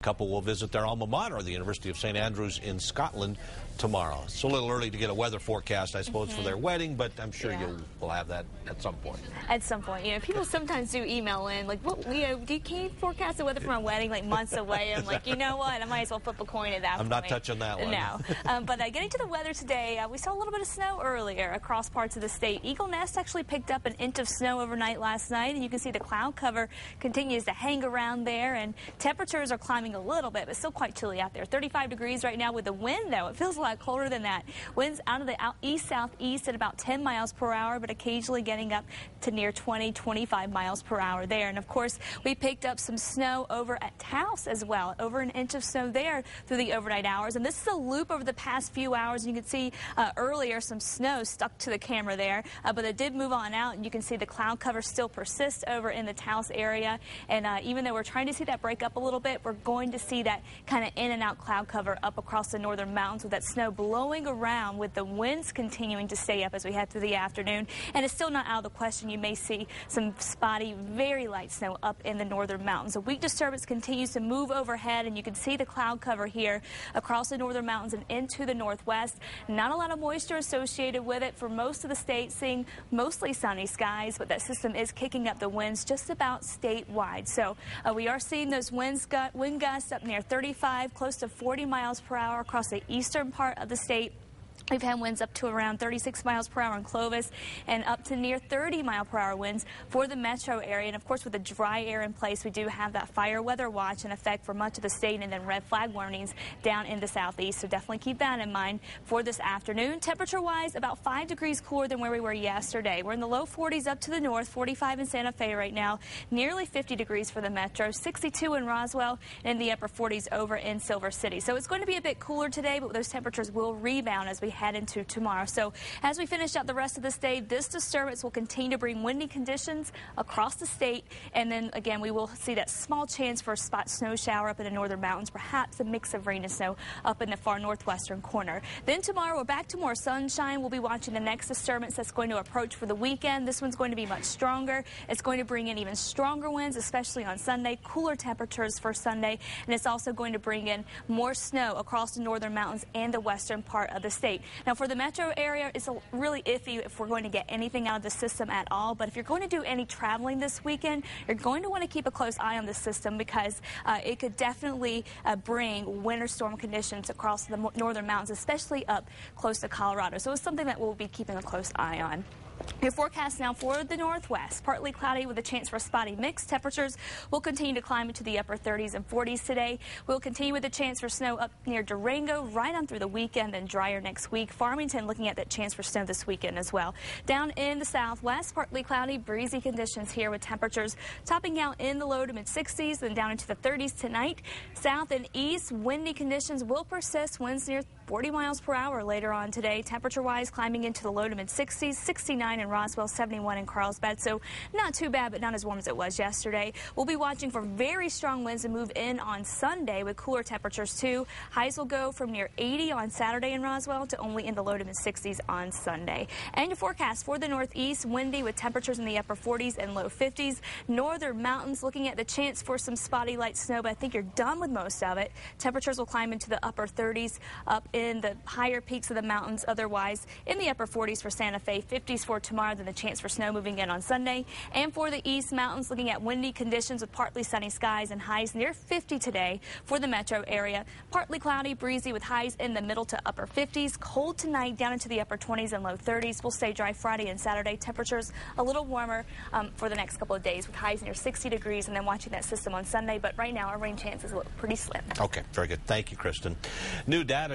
couple will visit their alma mater, the University of St. Andrews in Scotland, tomorrow. It's a little early to get a weather forecast, I suppose, for their wedding, but I'm sure you will have that at some point. At some point. You know, people sometimes do email in, like, what, you know, can you forecast the weather for my wedding, like, months away? I'm like, you know what? I might as well flip a coin at that point. I'm not touching that one. No. But getting to the weather today, we saw a little bit of snow earlier across parts of the state. Eagle Nest actually picked up an inch of snow overnight last night, and you can see the cloud cover continues to hang around there, and temperatures are climbing a little bit, but still quite chilly out there. 35 degrees right now with the wind, though. It feels a lot colder than that. Winds out of the east-southeast at about 10 miles per hour, but occasionally getting up to near 20, 25 miles per hour there. And, of course, we picked up some snow over at Taos as well, over an inch of snow there through the overnight hours. And this is a loop over the past few hours. You can see earlier some snow stuck to the camera there, but it did move on out, and you can see the cloud cover still persists over in the Taos area. And even though we're trying to see that break up a little bit, we're going to see that kind of in and out cloud cover up across the northern mountains with that snow blowing around, with the winds continuing to stay up as we head through the afternoon. And it's still not out of the question. You may see some spotty, very light snow up in the northern mountains. A weak disturbance continues to move overhead, and you can see the cloud cover here across the northern mountains and into the northwest. Not a lot of moisture associated with it for most of the state, seeing mostly sunny skies, but that system is kicking up the winds just about statewide. So we are seeing those wind gusts up near 35, close to 40 miles per hour across the eastern part of the state. We've had winds up to around 36 miles per hour in Clovis and up to near 30 mile per hour winds for the metro area. And, of course, with the dry air in place, we do have that fire weather watch in effect for much of the state, and then red flag warnings down in the southeast. So definitely keep that in mind for this afternoon. Temperature-wise, about 5 degrees cooler than where we were yesterday. We're in the low 40s up to the north, 45 in Santa Fe right now, nearly 50 degrees for the metro, 62 in Roswell, and in the upper 40s over in Silver City. So it's going to be a bit cooler today, but those temperatures will rebound as we head into tomorrow. So as we finish out the rest of this day, this disturbance will continue to bring windy conditions across the state, and then again we will see that small chance for a spot snow shower up in the northern mountains, perhaps a mix of rain and snow up in the far northwestern corner. Then tomorrow we're back to more sunshine. We'll be watching the next disturbance that's going to approach for the weekend. This one's going to be much stronger. It's going to bring in even stronger winds, especially on Sunday, cooler temperatures for Sunday, and it's also going to bring in more snow across the northern mountains and the western part of the state. Now, for the metro area, it's really iffy if we're going to get anything out of the system at all. But if you're going to do any traveling this weekend, you're going to want to keep a close eye on the system, because it could definitely bring winter storm conditions across the northern mountains, especially up close to Colorado. So it's something that we'll be keeping a close eye on. Your forecast now for the northwest, partly cloudy with a chance for a spotty mix. Temperatures will continue to climb into the upper 30s and 40s today. We'll continue with a chance for snow up near Durango right on through the weekend, and drier next week. Farmington looking at that chance for snow this weekend as well. Down in the southwest, partly cloudy, breezy conditions here with temperatures topping out in the low to mid 60s, then down into the 30s tonight. South and east, windy conditions will persist. Winds near 40 miles per hour later on today. Temperature-wise, climbing into the low to mid 60s, 69 in Roswell, 71 in Carlsbad. So not too bad, but not as warm as it was yesterday. We'll be watching for very strong winds to move in on Sunday with cooler temperatures too. Highs will go from near 80 on Saturday in Roswell to only in the low to mid 60s on Sunday. And your forecast for the northeast, windy with temperatures in the upper 40s and low 50s. Northern mountains looking at the chance for some spotty light snow, but I think you're done with most of it. Temperatures will climb into the upper 30s up in the higher peaks of the mountains. Otherwise, in the upper 40s for Santa Fe, 50s for tomorrow, then the chance for snow moving in on Sunday. And for the east mountains, looking at windy conditions with partly sunny skies and highs near 50 today for the metro area. Partly cloudy, breezy with highs in the middle to upper 50s. Cold tonight down into the upper 20s and low 30s. We'll stay dry Friday and Saturday. Temperatures a little warmer for the next couple of days with highs near 60 degrees, and then watching that system on Sunday. But right now, our rain chances look pretty slim. Okay, very good. Thank you, Kristen. New data